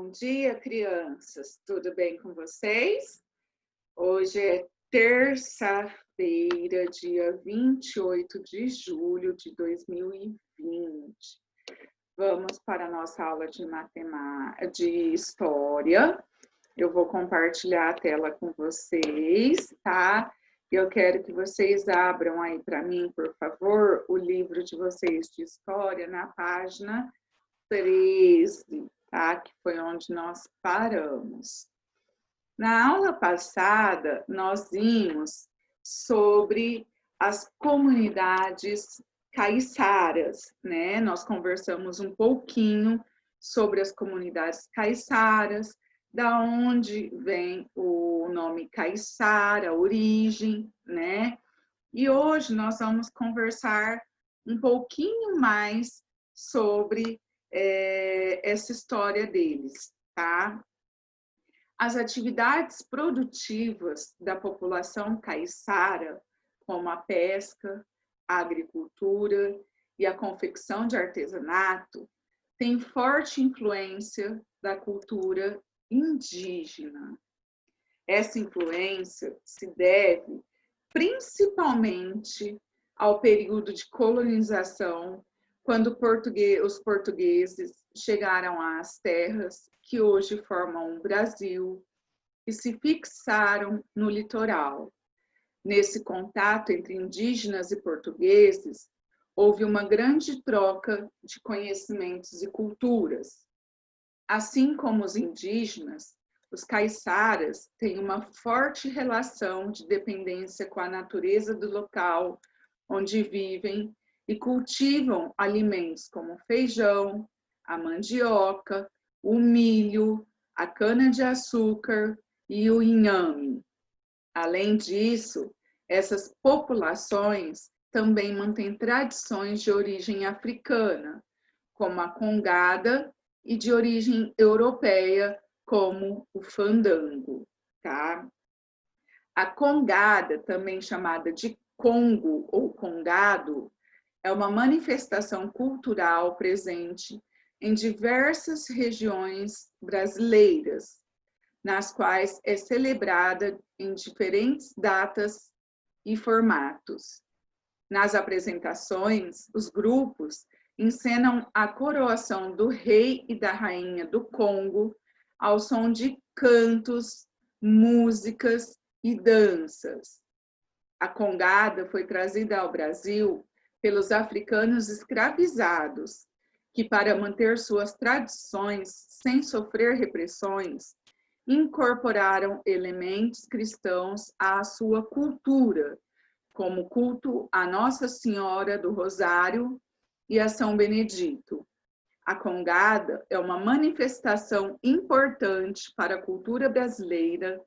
Bom dia, crianças. Tudo bem com vocês? Hoje é terça-feira, dia 28 de julho de 2020. Vamos para a nossa aula de história. Eu vou compartilhar a tela com vocês, tá? Eu quero que vocês abram aí para mim, por favor, o livro de vocês de história na página 13, tá? Que foi onde nós paramos. Na aula passada, nós vimos sobre as comunidades caiçaras, né? Nós conversamos um pouquinho sobre as comunidades caiçaras, da onde vem o nome caiçara, a origem, né? E hoje nós vamos conversar um pouquinho mais sobre essa história deles, tá? As atividades produtivas da população caiçara, como a pesca, a agricultura e a confecção de artesanato, têm forte influência da cultura indígena. Essa influência se deve principalmente ao período de colonização, quando os portugueses chegaram às terras que hoje formam o Brasil e se fixaram no litoral. Nesse contato entre indígenas e portugueses, houve uma grande troca de conhecimentos e culturas. Assim como os indígenas, os caiçaras têm uma forte relação de dependência com a natureza do local onde vivem e cultivam alimentos como o feijão, a mandioca, o milho, a cana-de-açúcar e o inhame. Além disso, essas populações também mantêm tradições de origem africana, como a congada, e de origem europeia, como o fandango, tá? A congada, também chamada de congo ou congado, é uma manifestação cultural presente em diversas regiões brasileiras, nas quais é celebrada em diferentes datas e formatos. Nas apresentações, os grupos encenam a coroação do rei e da rainha do Congo ao som de cantos, músicas e danças. A congada foi trazida ao Brasil pelos africanos escravizados, que, para manter suas tradições sem sofrer repressões, incorporaram elementos cristãos à sua cultura, como o culto a Nossa Senhora do Rosário e a São Benedito. A congada é uma manifestação importante para a cultura brasileira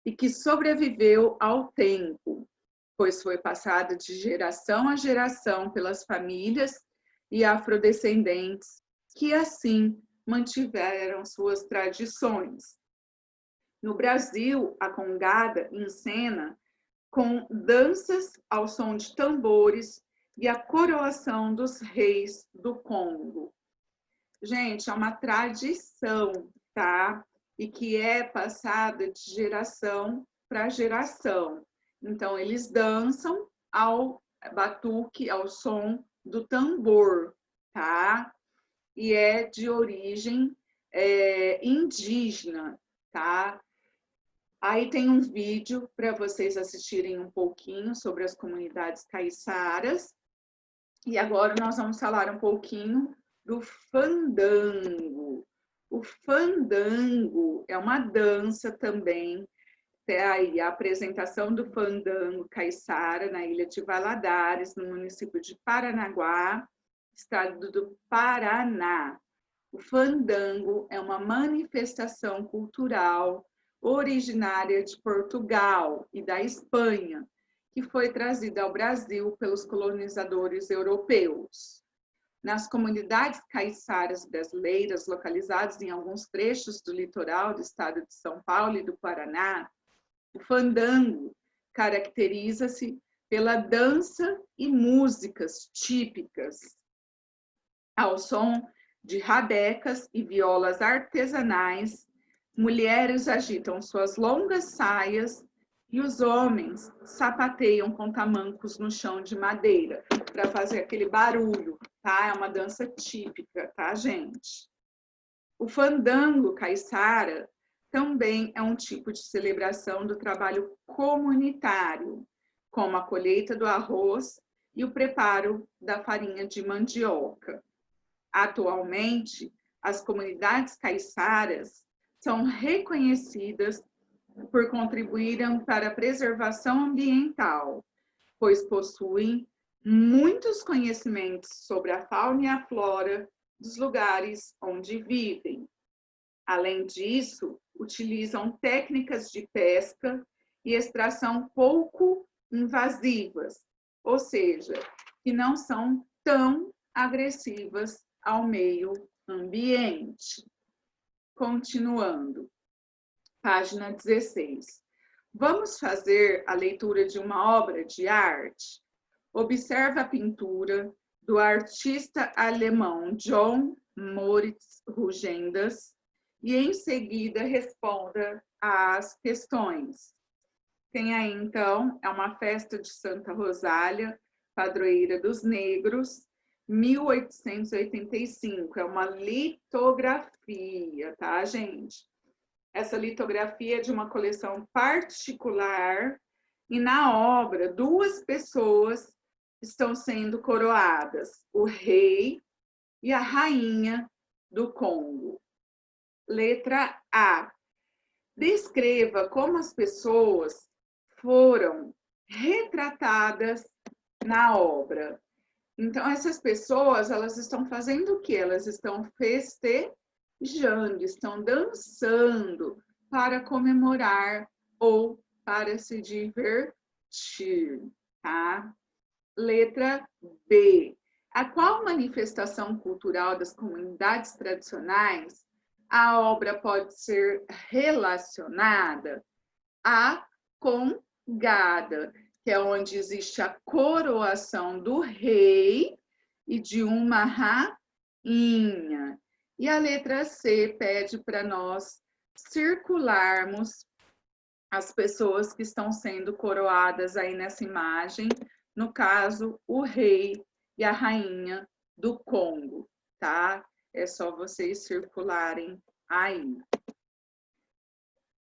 e que sobreviveu ao tempo, pois foi passada de geração a geração pelas famílias e afrodescendentes, que assim mantiveram suas tradições. No Brasil, a congada encena com danças ao som de tambores e a coroação dos reis do Congo. Gente, é uma tradição, tá? E que é passada de geração para geração. Então, eles dançam ao batuque, ao som do tambor, tá? E é de origem indígena, tá? Aí tem um vídeo para vocês assistirem um pouquinho sobre as comunidades caiçaras. E agora nós vamos falar um pouquinho do fandango. O fandango é uma dança também. Tem aí a apresentação do fandango caiçara na ilha de Valadares, no município de Paranaguá, estado do Paraná. O fandango é uma manifestação cultural originária de Portugal e da Espanha, que foi trazida ao Brasil pelos colonizadores europeus. Nas comunidades caiçaras brasileiras, localizadas em alguns trechos do litoral do estado de São Paulo e do Paraná, o fandango caracteriza-se pela dança e músicas típicas, ao som de rabecas e violas artesanais, mulheres agitam suas longas saias e os homens sapateiam com tamancos no chão de madeira para fazer aquele barulho, tá? É uma dança típica, tá, gente? O fandango caiçara também é um tipo de celebração do trabalho comunitário, como a colheita do arroz e o preparo da farinha de mandioca. Atualmente, as comunidades caiçaras são reconhecidas por contribuírem para a preservação ambiental, pois possuem muitos conhecimentos sobre a fauna e a flora dos lugares onde vivem. Além disso, utilizam técnicas de pesca e extração pouco invasivas, ou seja, que não são tão agressivas ao meio ambiente. Continuando, página 16. Vamos fazer a leitura de uma obra de arte? Observe a pintura do artista alemão John Moritz Rugendas e, em seguida, responda às questões. Tem aí, então, é uma festa de Santa Rosália, padroeira dos negros, 1885. É uma litografia, tá, gente? Essa litografia é de uma coleção particular e na obra, duas pessoas estão sendo coroadas, o rei e a rainha do Congo. Letra A. Descreva como as pessoas foram retratadas na obra. Então, essas pessoas, elas estão fazendo o quê? Elas estão festejando, estão dançando para comemorar ou para se divertir, tá? Letra B. A qual manifestação cultural das comunidades tradicionais a obra pode ser relacionada? A congada, que é onde existe a coroação do rei e de uma rainha. E a letra C pede para nós circularmos as pessoas que estão sendo coroadas aí nessa imagem, no caso, o rei e a rainha do Congo, tá? É só vocês circularem aí.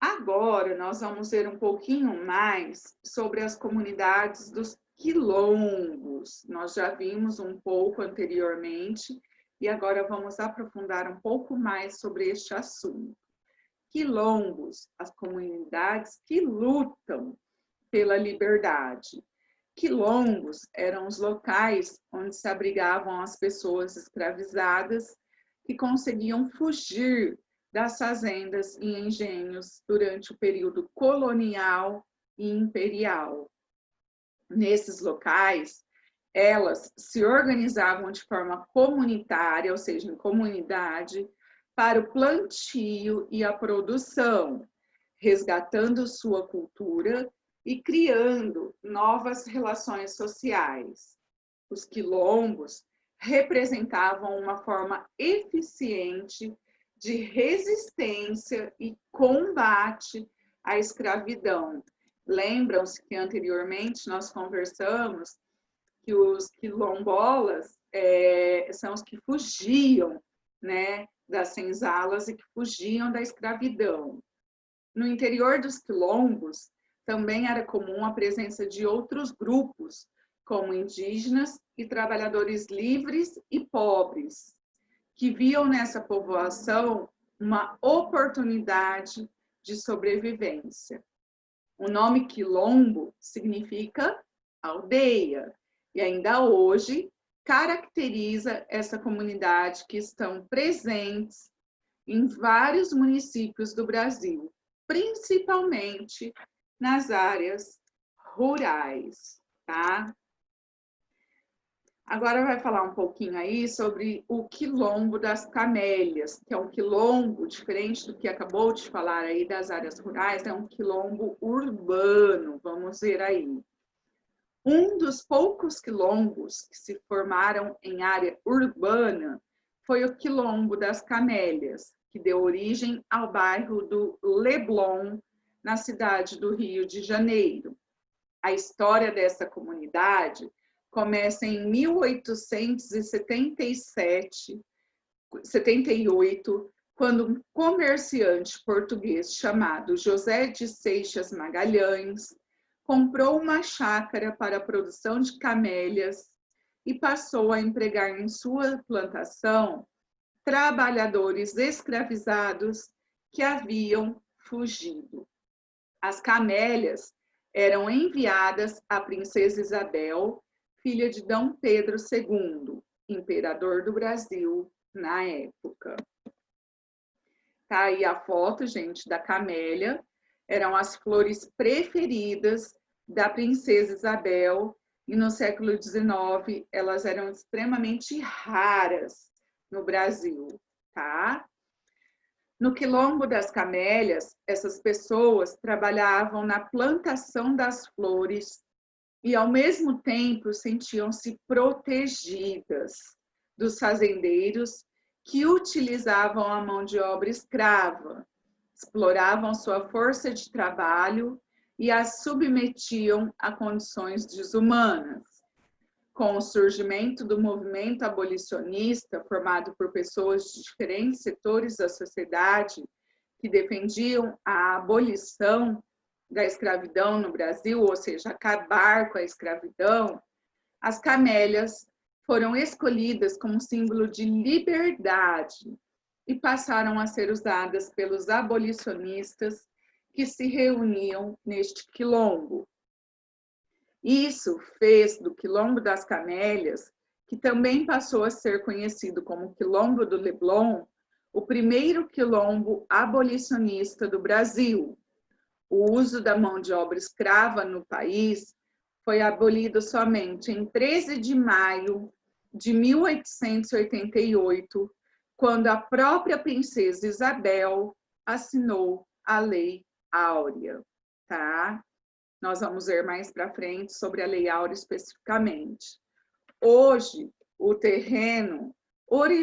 Agora, nós vamos ver um pouquinho mais sobre as comunidades dos quilombos. Nós já vimos um pouco anteriormente e agora vamos aprofundar um pouco mais sobre este assunto. Quilombos, as comunidades que lutam pela liberdade. Quilombos eram os locais onde se abrigavam as pessoas escravizadas que conseguiam fugir das fazendas e engenhos durante o período colonial e imperial. Nesses locais, elas se organizavam de forma comunitária, ou seja, em comunidade, para o plantio e a produção, resgatando sua cultura e criando novas relações sociais. Os quilombos representavam uma forma eficiente de resistência e combate à escravidão. Lembram-se que anteriormente nós conversamos que os quilombolas são os que fugiam, né, das senzalas e que fugiam da escravidão. No interior dos quilombos, também era comum a presença de outros grupos, como indígenas e trabalhadores livres e pobres, que viam nessa povoação uma oportunidade de sobrevivência. O nome quilombo significa aldeia, e ainda hoje caracteriza essa comunidade que estão presentes em vários municípios do Brasil, principalmente nas áreas rurais, tá? Agora vai falar um pouquinho aí sobre o quilombo das camélias, que é um quilombo diferente do que acabou de falar aí das áreas rurais, é um quilombo urbano, vamos ver aí. Um dos poucos quilombos que se formaram em área urbana foi o Quilombo das Camélias, que deu origem ao bairro do Leblon, na cidade do Rio de Janeiro. A história dessa comunidade começa em 1878, quando um comerciante português chamado José de Seixas Magalhães comprou uma chácara para a produção de camélias e passou a empregar em sua plantação trabalhadores escravizados que haviam fugido. As camélias eram enviadas à princesa Isabel, filha de D. Pedro II, imperador do Brasil na época. Tá aí a foto, gente, da camélia. Eram as flores preferidas da princesa Isabel e no século XIX elas eram extremamente raras no Brasil, tá? No Quilombo das Camélias, essas pessoas trabalhavam na plantação das flores e, ao mesmo tempo, sentiam-se protegidas dos fazendeiros que utilizavam a mão de obra escrava, exploravam sua força de trabalho e as submetiam a condições desumanas. Com o surgimento do movimento abolicionista, formado por pessoas de diferentes setores da sociedade que defendiam a abolição da escravidão no Brasil, ou seja, acabar com a escravidão, as camélias foram escolhidas como símbolo de liberdade e passaram a ser usadas pelos abolicionistas que se reuniam neste quilombo. Isso fez do Quilombo das Camélias, que também passou a ser conhecido como Quilombo do Leblon, o primeiro quilombo abolicionista do Brasil. O uso da mão de obra escrava no país foi abolido somente em 13 de maio de 1888, quando a própria princesa Isabel assinou a Lei Áurea, tá? Nós vamos ver mais para frente sobre a Lei Áurea especificamente. Hoje, o terreno, onde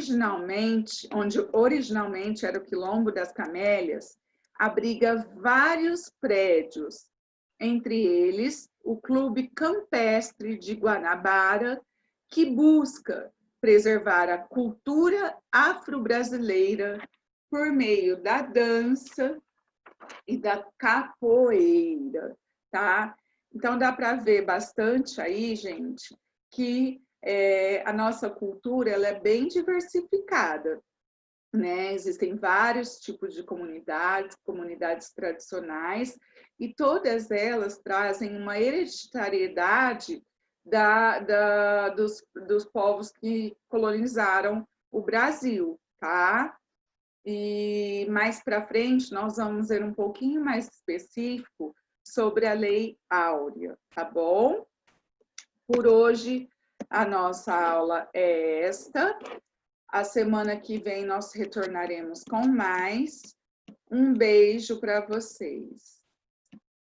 originalmente era o Quilombo das Camélias, abriga vários prédios, entre eles o Clube Campestre de Guanabara, que busca preservar a cultura afro-brasileira por meio da dança e da capoeira, tá? Então, dá para ver bastante aí, gente, que a nossa cultura ela é bem diversificada, né? Existem vários tipos de comunidades tradicionais, e todas elas trazem uma hereditariedade dos povos que colonizaram o Brasil, tá? E mais para frente nós vamos ver um pouquinho mais específico sobre a Lei Áurea, tá bom? Por hoje, a nossa aula é esta. A semana que vem nós retornaremos com mais. Um beijo para vocês.